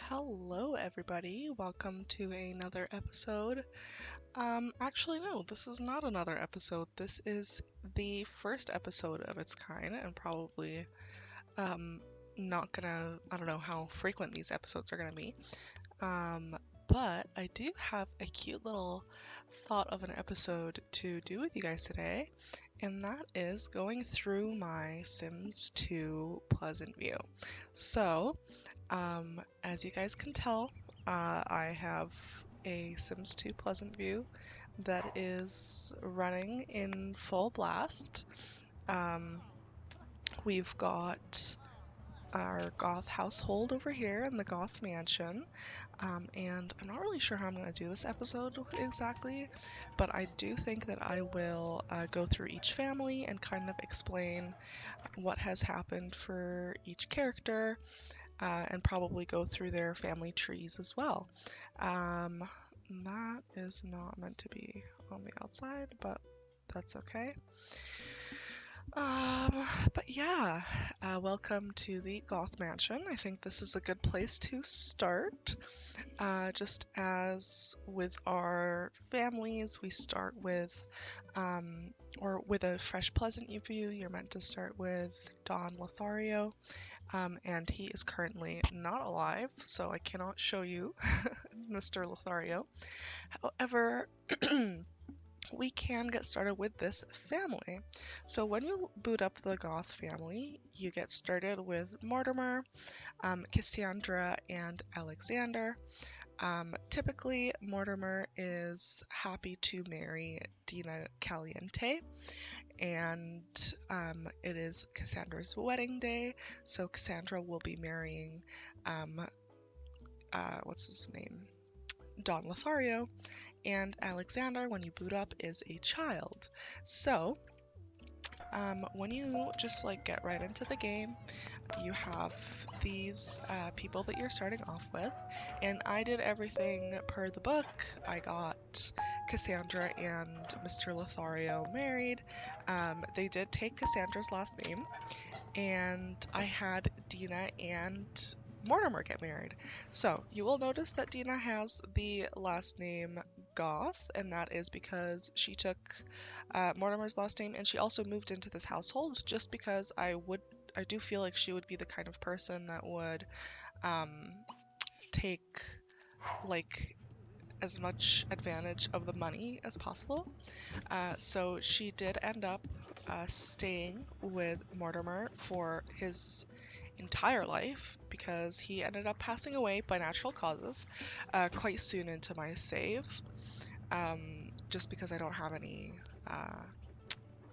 Hello, everybody. Welcome to another episode. Actually, no, this is not another episode. This is the first episode of its kind, and probably um, not gonna, I don't know how frequent these episodes are gonna be. Um, but I do have a cute little thought of an episode to do with you guys today, and that is going through my Sims 2 Pleasantview. So, as you guys can tell, I have a Sims 2 Pleasantview that is running in full blast. Um, we've got our Goth household over here in the Goth mansion, and I'm not really sure how I'm going to do this episode exactly, but I do think that I will go through each family and kind of explain what has happened for each character, and probably go through their family trees as well. Um, that is not meant to be on the outside, but that's okay. But yeah, welcome to the Goth Mansion. I think this is a good place to start. Just as with our families, we start with, or with a fresh pleasant view, you're meant to start with Don Lothario. And he is currently not alive, so I cannot show you Mr. Lothario. However, we can get started with this family. So when you boot up the Goth family, you get started with Mortimer, Cassandra, and Alexander. Typically, Mortimer is happy to marry Dina Caliente, and it is Cassandra's wedding day, so Cassandra will be marrying, what's his name? Don Lothario, and Alexander, when you boot up, is a child. So, when you just get right into the game, you have these people that you're starting off with, and I did everything per the book. I got Cassandra and Mr. Lothario married. They did take Cassandra's last name, and I had Dina and Mortimer get married. So you will notice that Dina has the last name Goth, and that is because she took Mortimer's last name, and she also moved into this household just because I do feel like she would be the kind of person that would take as much advantage of the money as possible. So she did end up staying with Mortimer for his entire life because he ended up passing away by natural causes quite soon into my save. Just because I don't have any,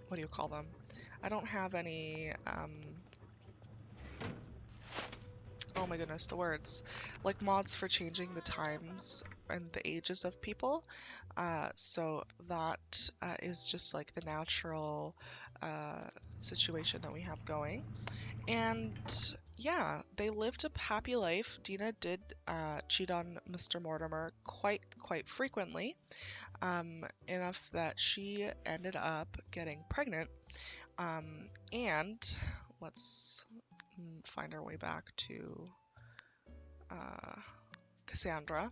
what do you call them? I don't have any, oh my goodness, the words, mods for changing the times and the ages of people. So that is just the natural situation that we have going. And yeah, they lived a happy life. Dina did cheat on Mr. Mortimer quite frequently, enough that she ended up getting pregnant. And let's find our way back to Cassandra.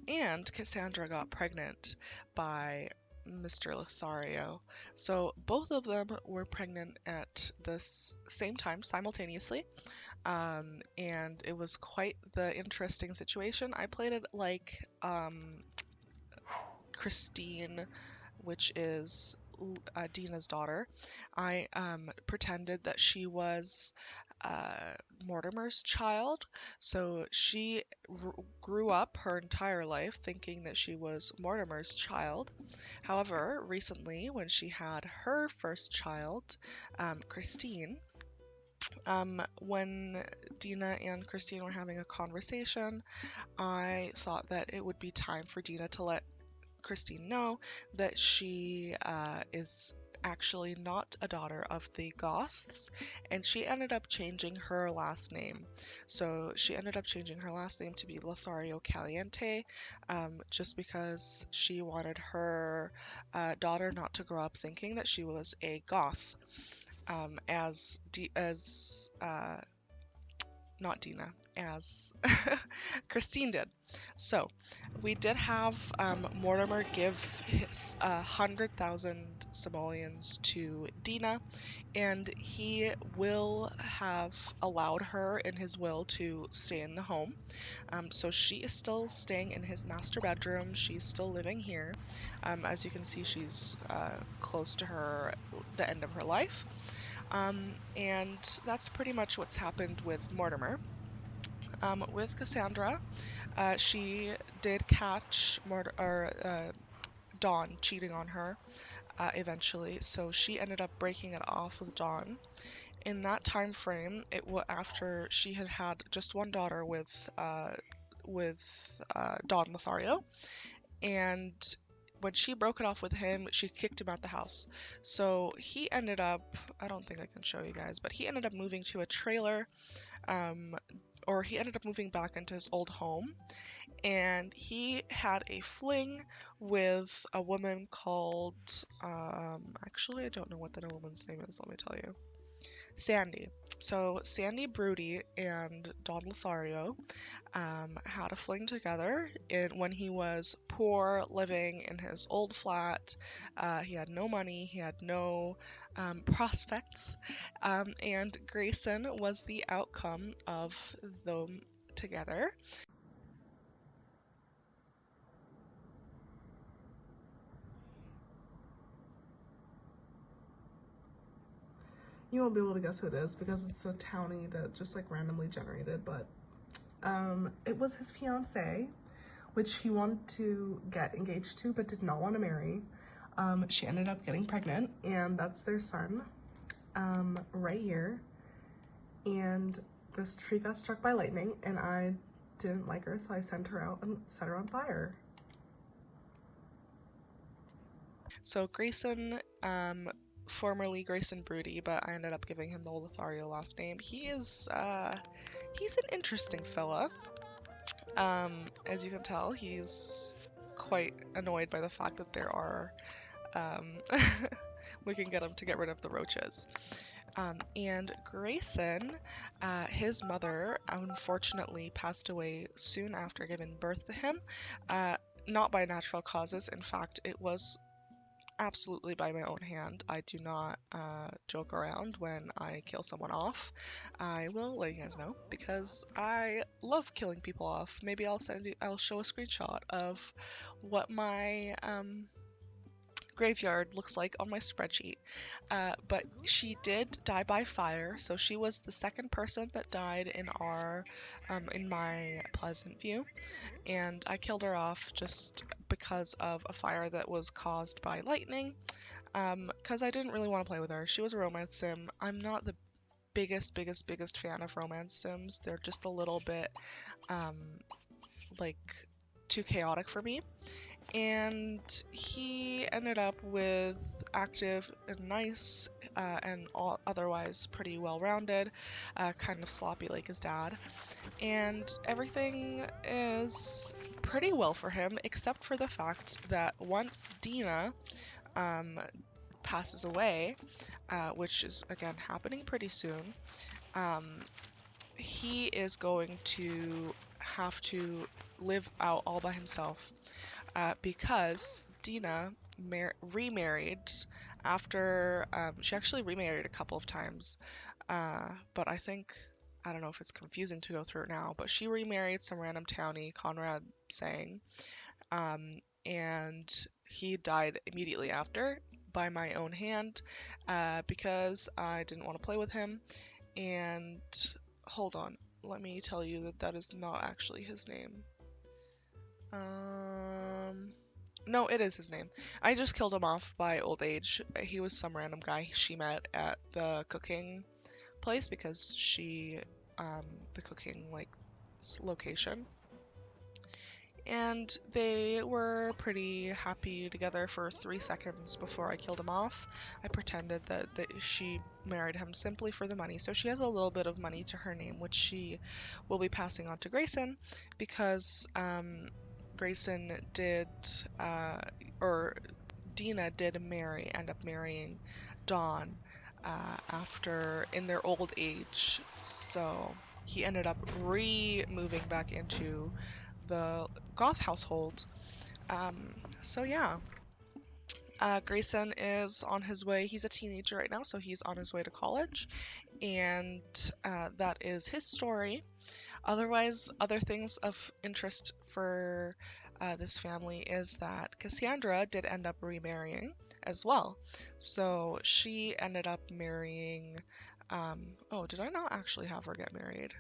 And Cassandra got pregnant by Mr. Lothario. So both of them were pregnant at the same time, simultaneously. And it was quite the interesting situation. I played it like Christine, which is Dina's daughter. I pretended that she was Mortimer's child, so she grew up her entire life thinking that she was Mortimer's child. However, recently, when she had her first child, Christine, when Dina and Christine were having a conversation, I thought that it would be time for Dina to let Christine know that she is actually not a daughter of the Goths, and she ended up changing her last name. So she ended up changing her last name to be Lothario Caliente, just because she wanted her daughter not to grow up thinking that she was a Goth. As not Dina, as Christine did. So we did have Mortimer give his 100,000 simoleons to Dina, and he will have allowed her in his will to stay in the home. So she is still staying in his master bedroom. She's still living here. As you can see, she's close to the end of her life. And that's pretty much what's happened with Mortimer. With Cassandra, she did catch Dawn cheating on her eventually, so she ended up breaking it off with Dawn. In that time frame, it was after she had had just one daughter with Don Lothario, and when she broke it off with him, she kicked him out the house. So he ended up, I don't think I can show you guys, but he ended up moving to a trailer, or he ended up moving back into his old home, and he had a fling with a woman called, actually, I don't know what that woman's name is, let me tell you. Sandy. So Sandy Broody and Don Lothario had a fling together when he was poor, living in his old flat. He had no money, he had no prospects, and Grayson was the outcome of them together. You won't be able to guess who it is because it's a townie that just like randomly generated, but it was his fiance, which he wanted to get engaged to but did not want to marry. She ended up getting pregnant, and that's their son, right here. And this tree got struck by lightning, and I didn't like her, so I sent her out and set her on fire. So Grayson, formerly Grayson Broody, but I ended up giving him the Lothario last name. He's an interesting fella. As you can tell, he's quite annoyed by the fact that there are, we can get him to get rid of the roaches. And Grayson, his mother, unfortunately passed away soon after giving birth to him, not by natural causes. In fact, it was absolutely by my own hand. I do not joke around when I kill someone off. I will let you guys know because I love killing people off. Maybe I'll show a screenshot of what my graveyard looks like on my spreadsheet. But she did die by fire, so she was the second person that died in my Pleasantview, and I killed her off just because of a fire that was caused by lightning. Because I didn't really want to play with her. She was a romance sim. I'm not the biggest fan of romance sims. They're just a little bit like too chaotic for me. And he ended up with active and nice and otherwise pretty well-rounded, kind of sloppy like his dad. And everything is pretty well for him, except for the fact that once Dina passes away, which is again happening pretty soon, he is going to have to live out all by himself because Dina remarried after she actually remarried a couple of times, but I don't know if it's confusing to go through it now, but she remarried some random townie, Conrad Sang, and he died immediately after by my own hand because I didn't want to play with him. And hold on, let me tell you that is not actually his name. No, it is his name. I just killed him off by old age. He was some random guy she met at the cooking place because the cooking location. And they were pretty happy together for 3 seconds before I killed him off. I pretended that she married him simply for the money. So she has a little bit of money to her name, which she will be passing on to Grayson because Grayson did, or Dina did end up marrying Dawn after in their old age. So he ended up moving back into the Goth household. So yeah, Grayson is on his way. He's a teenager right now, so he's on his way to college, and that is his story. Otherwise, other things of interest for this family is that Cassandra did end up remarrying as well. So she ended up marrying. Oh, did I not actually have her get married?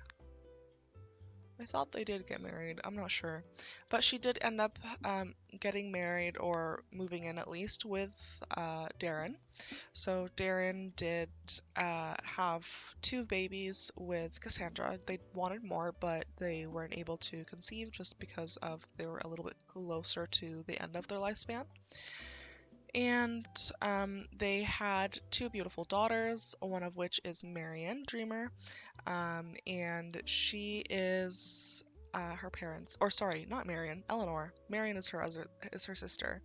I thought they did get married. I'm not sure. But she did end up getting married or moving in at least with Darren. So Darren did have 2 babies with Cassandra. They wanted more, but they weren't able to conceive just because of they were a little bit closer to the end of their lifespan. And they had 2 beautiful daughters, one of which is Marion Dreamer, and she is her parents, or sorry, not Marion, Eleanor. Marion is her sister.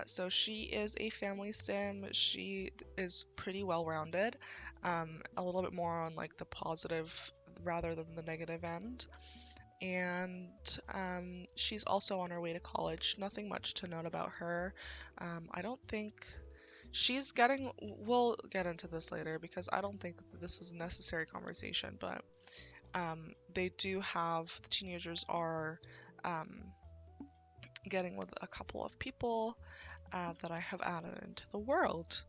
So she is a family sim. She is pretty well-rounded, a little bit more on like the positive rather than the negative end. And she's also on her way to college. Nothing much to note about her. I don't think she's getting. We'll get into this later because I don't think this is a necessary conversation, but they do have the teenagers are getting with a couple of people that I have added into the world.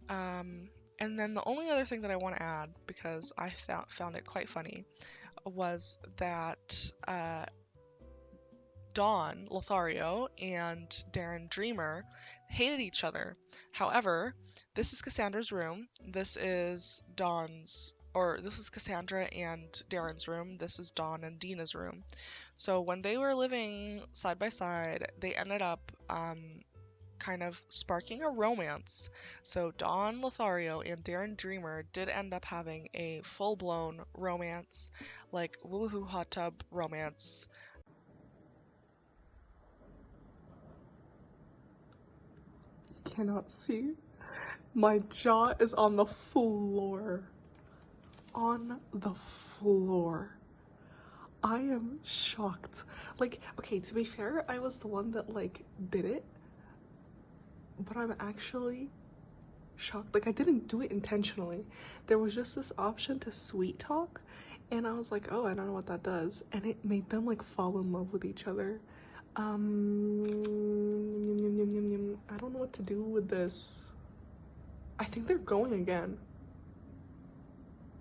And then the only other thing that I want to add, because I found it quite funny, was that Dawn Lothario and Darren Dreamer hated each other. However, this is Cassandra's room. This is Cassandra and Darren's room. This is Dawn and Dina's room. So when they were living side by side, they ended up kind of sparking a romance. So Dawn Lothario and Darren Dreamer did end up having a full-blown romance, like woohoo hot tub romance. You cannot see. My jaw is on the floor. On the floor. I am shocked. Like, okay, to be fair, I was the one that like did it, but I'm actually shocked. Like, I didn't do it intentionally. There was just this option to sweet talk, and I was like, oh, I don't know what that does, and it made them like fall in love with each other. I don't know what to do with this. I think they're going again.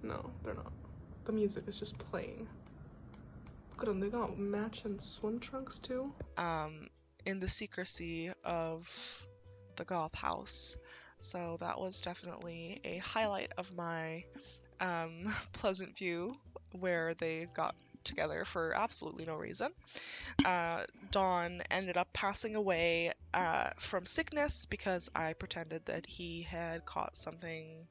No, they're not. The music is just playing. Look at them, they got matching swim trunks too. In the secrecy of the Goth house. So that was definitely a highlight of my Pleasantview, where they got together for absolutely no reason. Dawn ended up passing away from sickness because I pretended that he had caught something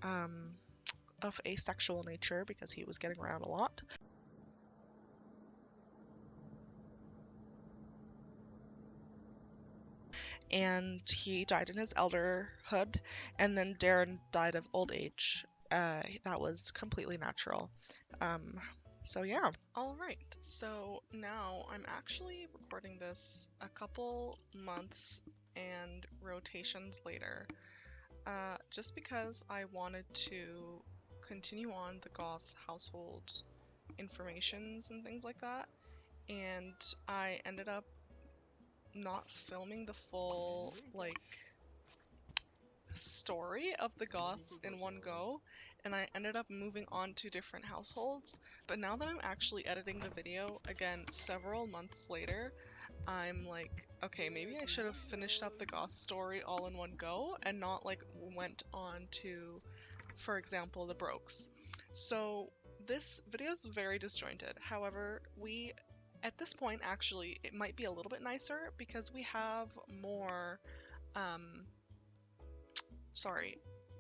of a sexual nature because he was getting around a lot. And he died in his elderhood, and then Darren died of old age. That was completely natural. So yeah. All right. So now I'm actually recording this a couple months and rotations later, just because I wanted to continue on the Goth household informations and things like that, and I ended up not filming the full like story of the Goths in one go, and I ended up moving on to different households. But now that I'm actually editing the video again several months later, I'm like, okay, maybe I should have finished up the Goth story all in one go and not like went on to, for example, the Brokes. So this video is very disjointed. However, at this point, actually, it might be a little bit nicer because we have more,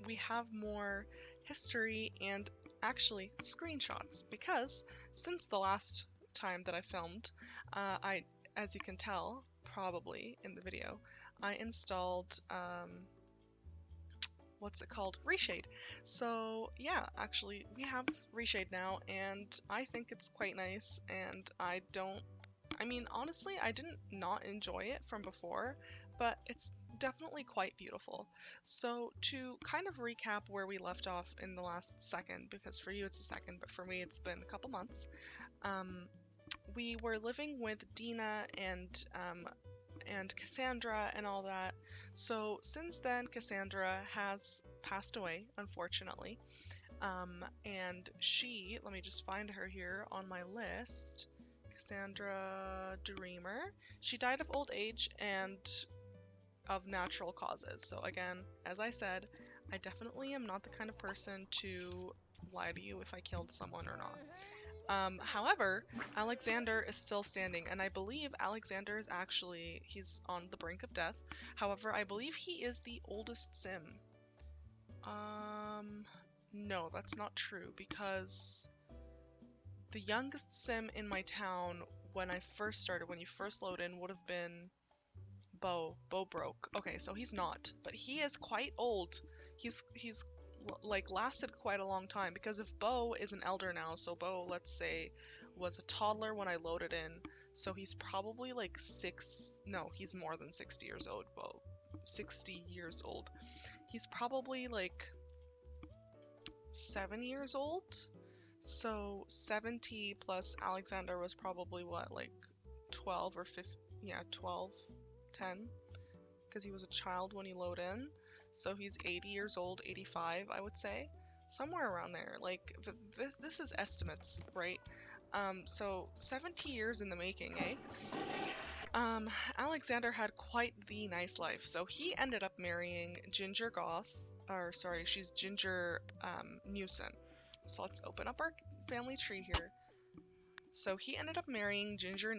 we have more history and actually screenshots, because since the last time that I filmed, as you can tell, probably in the video, I installed what's it called? Reshade. So yeah, actually we have Reshade now, and I think it's quite nice. And I mean, honestly, I didn't not enjoy it from before, but it's definitely quite beautiful. So to kind of recap where we left off in the last second, because for you it's a second, but for me it's been a couple months. Um, we were living with Dina and Cassandra and all that. So since then, Cassandra has passed away, unfortunately. And let me just find her here on my list. Cassandra Dreamer. She died of old age and of natural causes. So again, as I said, I definitely am not the kind of person to lie to you if I killed someone or not. However, Alexander is still standing, and I believe Alexander is he's on the brink of death. However, I believe he is the oldest sim. No, that's not true, because the youngest sim in my town when I first started, when you first load in, would have been Bo broke. Okay, so he's not, but he is quite old. He's like lasted quite a long time, because if Bo is an elder now, so Bo, let's say, was a toddler when I loaded in, so he's probably like no, he's more than 60 years old, Bo. 60 years old. He's probably like 7 years old. So 70 plus Alexander was probably what, like 12 or 15, yeah, 12, 10, because he was a child when he loaded in. So he's 80 years old, 85, I would say. Somewhere around there. Like, this is estimates, right? So 70 years in the making, eh? Alexander had quite the nice life. So he ended up marrying Ginger Goth, or sorry, she's Ginger Newson. So let's open up our family tree here. So he ended up marrying Ginger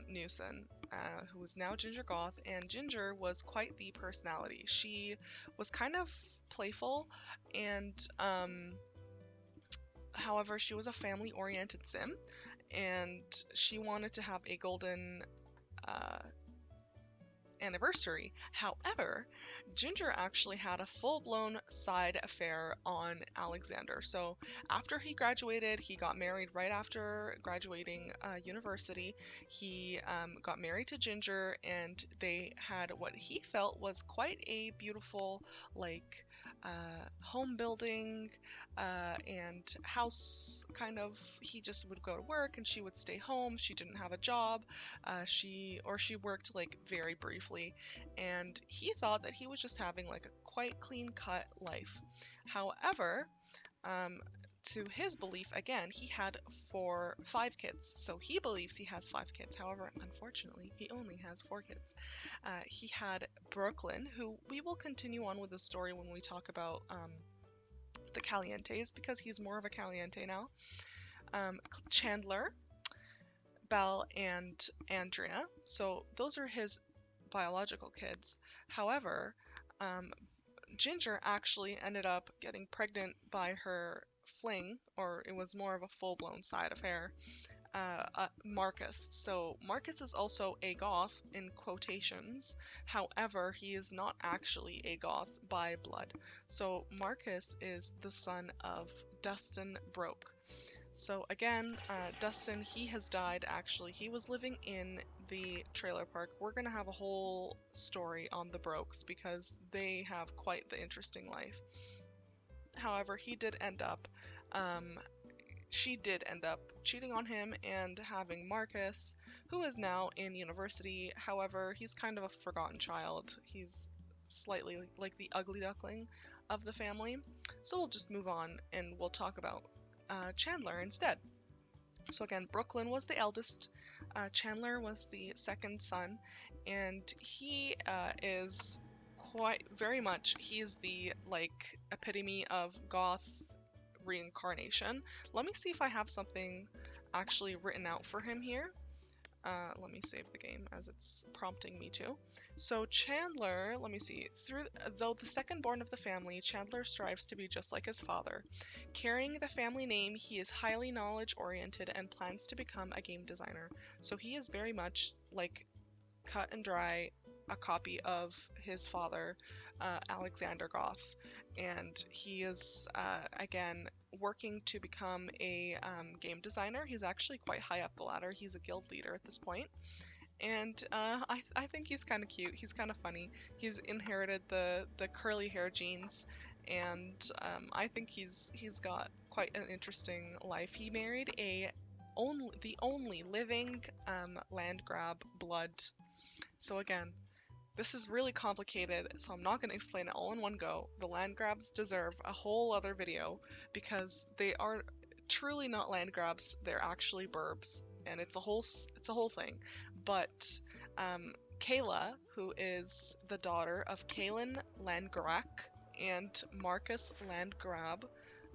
Newson, who is now Ginger Goth, and Ginger was quite the personality. She was kind of playful, and however, she was a family-oriented sim, and she wanted to have a golden uh, anniversary. However, Ginger actually had a full-blown side affair on Alexander. So after he graduated, he got married right after graduating university. He got married to Ginger, and they had what he felt was quite a beautiful, like, home building and house kind of. He just would go to work and she would stay home. She didn't have a job. She worked like very briefly, and he thought that he was just having like a quite clean cut life. However, to his belief, again, he had 5 kids, so he believes he has 5 kids. However, unfortunately, he only has 4 kids. He had Brooklyn, who we will continue on with the story when we talk about the Calientes, because he's more of a Caliente now. Chandler, Belle, and Andrea. So those are his biological kids. However, Ginger actually ended up getting pregnant by her fling, or it was more of a full-blown side affair, Marcus. So Marcus is also a goth in quotations. However, he is not actually a goth by blood. So Marcus is the son of Dustin Broke. So again, Dustin, he has died actually. He was living in the trailer park. We're going to have a whole story on the Brokes because they have quite the interesting life. However, she did end up cheating on him and having Marcus, who is now in university. However, he's kind of a forgotten child. He's slightly like the ugly duckling of the family. So we'll just move on and we'll talk about Chandler instead. So again, Brooklyn was the eldest, Chandler was the second son, and he is he's the like epitome of goth reincarnation. Let me see if I have something actually written out for him here. Let me save the game as it's prompting me to. So Chandler, let me see. Though the second born of the family, Chandler strives to be just like his father. Carrying the family name, he is highly knowledge-oriented and plans to become a game designer. So he is very much like cut and dry a copy of his father. Alexander Goth, and he is again working to become a game designer. He's actually quite high up the ladder. He's a guild leader at this point, and I think he's kind of cute. He's kind of funny. He's inherited the curly hair genes, and I think he's got quite an interesting life. He married the only living land grab blood. So again, this is really complicated, so I'm not going to explain it all in one go. The land grabs deserve a whole other video because they are truly not land grabs. They're actually burbs, and it's a whole thing. But Kayla, who is the daughter of Kaelin Landgrak and Marcus Landgrab,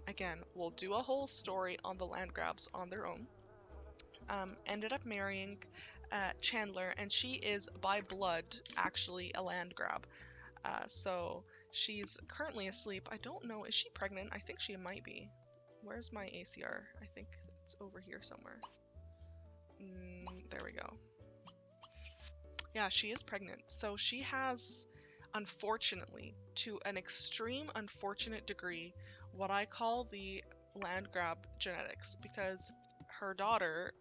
again, we'll do a whole story on the land grabs on their own. Ended up marrying Chandler, and she is by blood actually a land grab. So she's currently asleep. I don't know, is she pregnant? I think she might be. Where's my ACR? I think it's over here somewhere. There we go. Yeah, she is pregnant. So she has, unfortunately, to an extreme unfortunate degree, what I call the land grab genetics, because her daughter,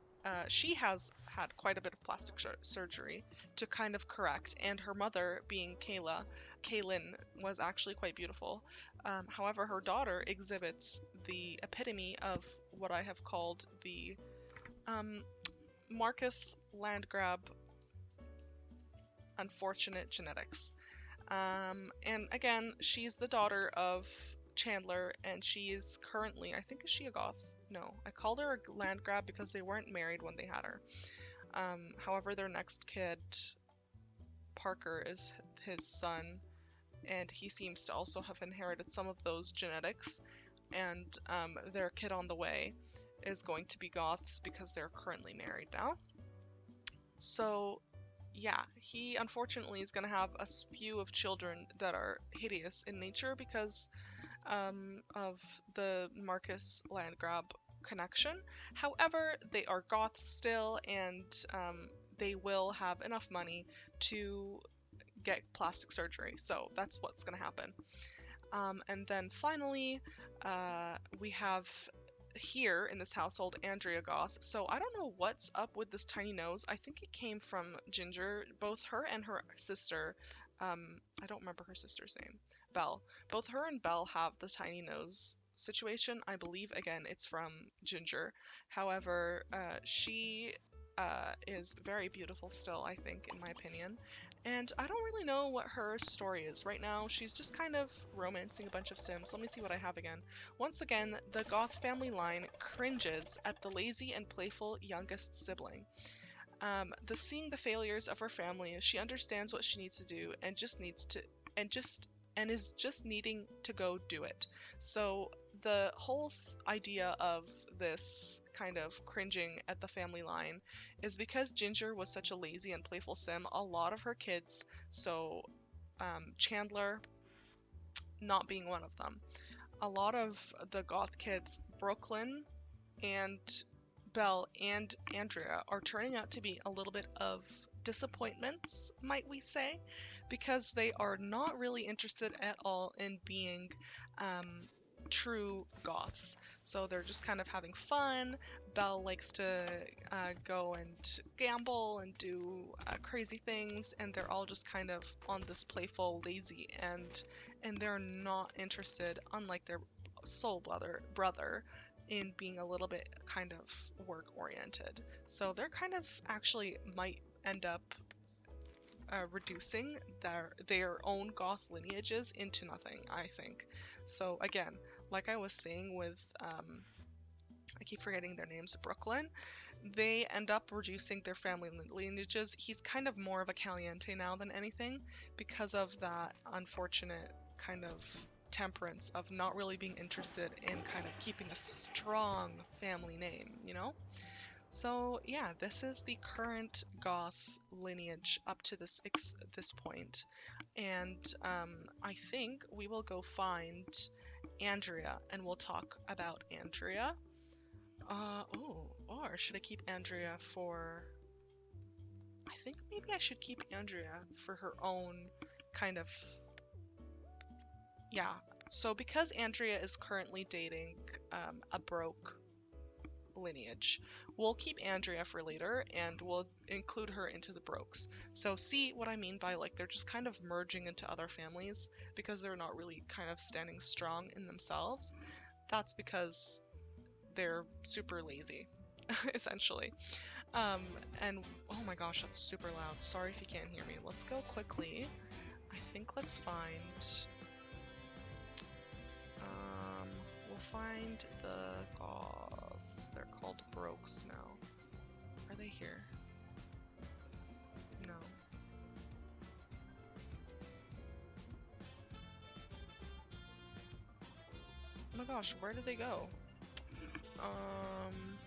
she has had quite a bit of plastic surgery to kind of correct, and her mother, being Kaylin, was actually quite beautiful. However, her daughter exhibits the epitome of what I have called the Marcus Landgrab unfortunate genetics. And again, she's the daughter of Chandler, and she is currently, I think, is she a goth? No, I called her a land grab because they weren't married when they had her. However, their next kid, Parker, is his son, and he seems to also have inherited some of those genetics. And their kid on the way is going to be goths because they're currently married now. So yeah, he unfortunately is going to have a spew of children that are hideous in nature because of the Marcus Landgrab connection. However, they are goths still, and they will have enough money to get plastic surgery. So that's what's going to happen. And then finally, we have here in this household Andrea Goth. So I don't know what's up with this tiny nose. I think it came from Ginger. Both her and her sister, I don't remember her sister's name, Belle. Both her and Belle have the tiny nose situation. I believe, again, it's from Ginger. However, she is very beautiful still, I think, in my opinion. And I don't really know what her story is right now. She's just kind of romancing a bunch of Sims. Let me see what I have again. Once again, the Goth family line cringes at the lazy and playful youngest sibling. Seeing the failures of her family, she understands what she needs to do and just needs to and is just needing to go do it. So the whole idea of this kind of cringing at the family line is because Ginger was such a lazy and playful sim. A lot of her kids, so Chandler not being one of them, a lot of the goth kids, Brooklyn and Belle and Andrea, are turning out to be a little bit of disappointments, might we say, because they are not really interested at all in being true goths. So they're just kind of having fun. Belle likes to go and gamble and do crazy things, and they're all just kind of on this playful, lazy end, and they're not interested, unlike their soul brother, in being a little bit kind of work oriented. So they're kind of actually might end up reducing their own goth lineages into nothing, I think. So again, like I was saying with I keep forgetting their names, Brooklyn, they end up reducing their family lineages. He's kind of more of a Caliente now than anything because of that unfortunate kind of temperance of not really being interested in kind of keeping a strong family name, you know? So yeah, this is the current goth lineage up to this point, and I think we will go find Andrea and we'll talk about Andrea. Or should I keep Andrea for? I think maybe I should keep Andrea for her own kind of yeah. So because Andrea is currently dating a Broke lineage, we'll keep Andrea for later and we'll include her into the Brokes. So see what I mean by like they're just kind of merging into other families because they're not really kind of standing strong in themselves. That's because they're super lazy, essentially. And oh my gosh, that's super loud. Sorry if you can't hear me. Let's go quickly. I think let's find Um, we'll find the Goths. They're called Brokes now. Are they here? No. Oh my gosh, where did they go? Um,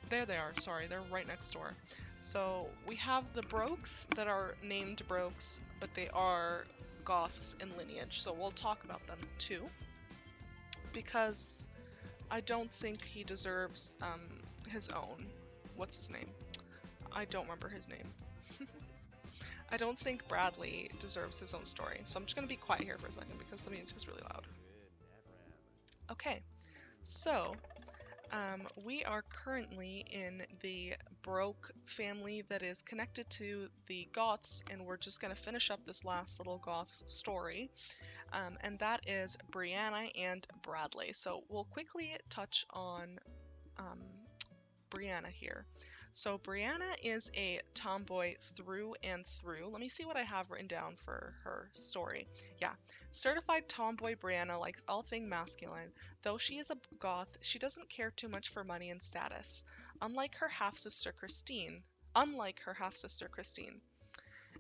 there they are. Sorry, they're right next door. So we have the Brokes that are named Brokes, but they are Goths in lineage. So we'll talk about them too, because I don't think he deserves his own. What's his name? I don't remember his name. I don't think Bradley deserves his own story, so I'm just going to be quiet here for a second because the music is really loud. Okay, so we are currently in the Broke family that is connected to the Goths, and we're just going to finish up this last little Goth story, and that is Brianna and Bradley. So we'll quickly touch on um, Brianna here. So Brianna is a tomboy through and through. Let me see what I have written down for her story. Yeah, certified tomboy Brianna likes all things masculine. Though she is a goth, she doesn't care too much for money and status. Unlike her half-sister Christine. Unlike her half-sister Christine.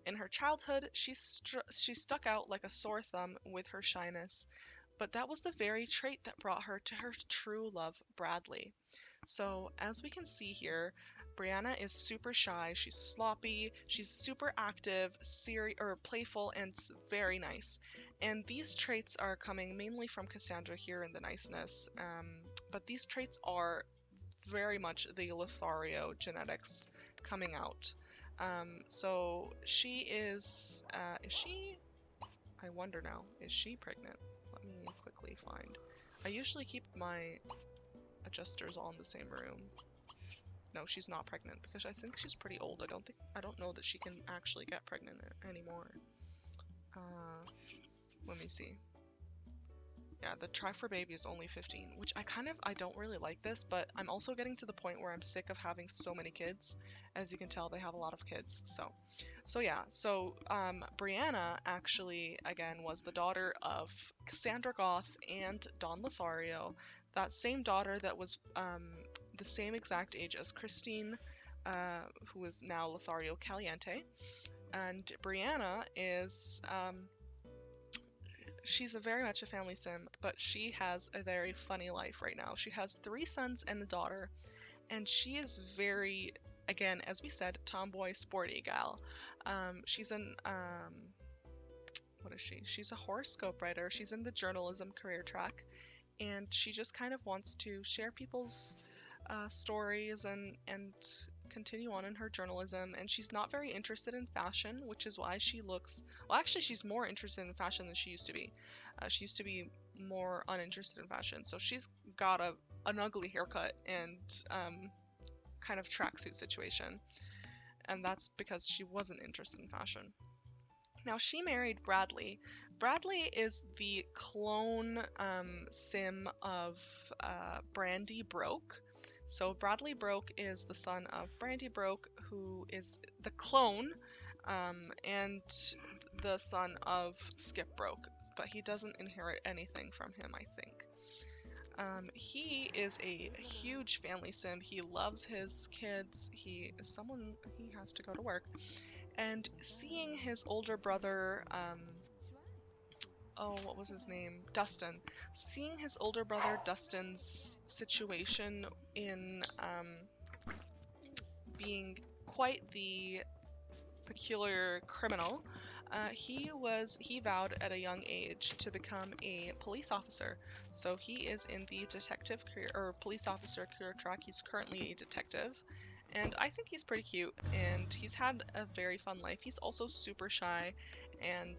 In her childhood, she stuck out like a sore thumb with her shyness, but that was the very trait that brought her to her true love, Bradley. So, as we can see here, Brianna is super shy, she's sloppy, she's super active, playful, and very nice. And these traits are coming mainly from Cassandra here in the niceness, but these traits are very much the Lothario genetics coming out. So she is she, I wonder now, is she pregnant? Let me quickly find. I usually keep my adjusters all in the same room. No, she's not pregnant because I think she's pretty old. I don't know that she can actually get pregnant anymore. Uh, Let me see. Yeah, the try for baby is only 15, which I don't really like this, but I'm also getting to the point where I'm sick of having so many kids. As you can tell, they have a lot of kids. So yeah, Brianna actually, again, was the daughter of Cassandra Goth and Don Lothario, that same daughter that was the same exact age as Christine, who is now Lothario Caliente. And Brianna is she's very much a family sim, but she has a very funny life right now. She has 3 sons and a daughter, and she is very, again, as we said, tomboy, sporty gal. She's an, what is she? She's a horoscope writer. She's in the journalism career track, and she just kind of wants to share people's stories and continue on in her journalism. And she's not very interested in fashion, which is why she looks, well, actually she's more interested in fashion than she used to be. She used to be more uninterested in fashion, so she's got an ugly haircut and kind of tracksuit situation, and that's because she wasn't interested in fashion. Now, she married Bradley. Bradley is the clone sim of Brandy Broke. So Bradley Broke is the son of Brandy Broke, who is the clone, and the son of Skip Broke, but he doesn't inherit anything from him, I think. He is a huge family sim. He loves his kids. He has to go to work. And seeing his older brother, oh, what was his name? Dustin. Seeing his older brother Dustin's situation in being quite the peculiar criminal, he vowed at a young age to become a police officer. So he is in the detective career or police officer career track. He's currently a detective, and I think he's pretty cute, and he's had a very fun life. He's also super shy, and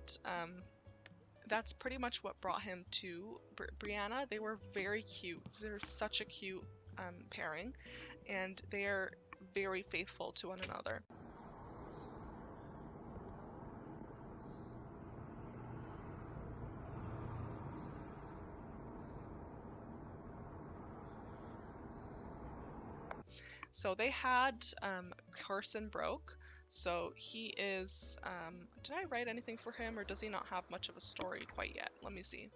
that's pretty much what brought him to Brianna. They were very cute. They're such a cute pairing, and they are very faithful to one another. So they had Carson Broke. So he is. Did I write anything for him, or does he not have much of a story quite yet? Let me see.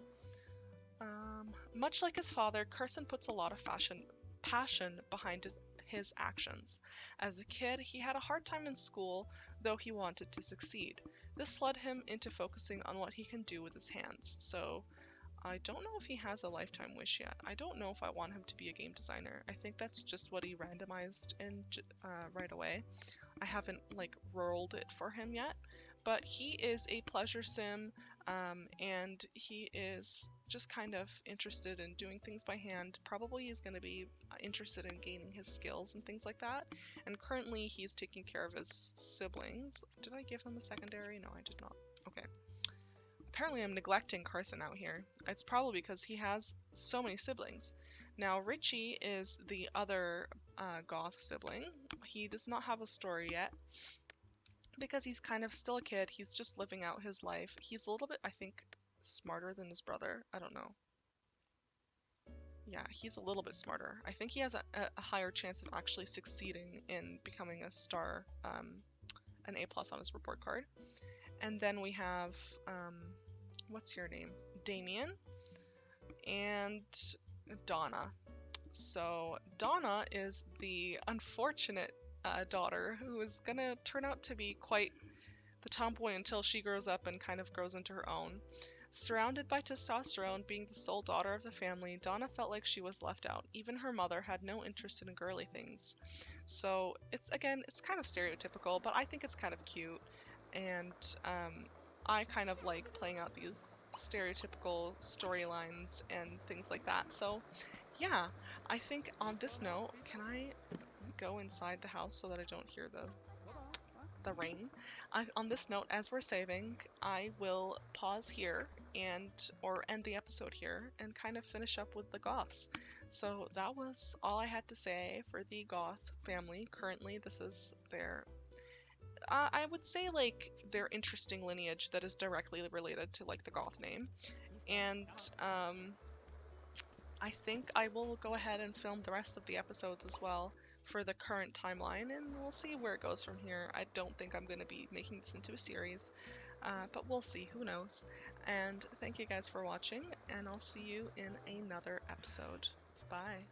Much like his father, Carson puts a lot of passion behind his actions. As a kid, he had a hard time in school, though he wanted to succeed. This led him into focusing on what he can do with his hands. So I don't know if he has a lifetime wish yet. I don't know if I want him to be a game designer. I think that's just what he randomized in right away. I haven't like rolled it for him yet, but he is a pleasure sim, and he is just kind of interested in doing things by hand. Probably he's going to be interested in gaining his skills and things like that. And currently he's taking care of his siblings. Did I give him a secondary? No, I did not. Okay. Apparently I'm neglecting Carson out here. It's probably because he has so many siblings. Now Richie is the other Goth sibling. He does not have a story yet because he's kind of still a kid. He's just living out his life. He's a little bit, I think, smarter than his brother. I don't know. Yeah, he's a little bit smarter. I think he has a higher chance of actually succeeding in becoming a star, an A+ on his report card. And then we have, what's your name? Damien and Donna. So Donna is the unfortunate daughter who is gonna turn out to be quite the tomboy until she grows up and kind of grows into her own. Surrounded by testosterone, being the sole daughter of the family, Donna felt like she was left out. Even her mother had no interest in girly things. So it's kind of stereotypical, but I think it's kind of cute. And I kind of like playing out these stereotypical storylines and things like that. So yeah, I think on this note, can I go inside the house so that I don't hear the rain? On this note, as we're saving, I will pause here and or end the episode here and kind of finish up with the Goths. So that was all I had to say for the Goth family. Currently, this is their I would say like their interesting lineage that is directly related to like the Goth name. And I think I will go ahead and film the rest of the episodes as well for the current timeline, and we'll see where it goes from here. I don't think I'm going to be making this into a series, but we'll see. Who knows? And thank you guys for watching, and I'll see you in another episode. Bye.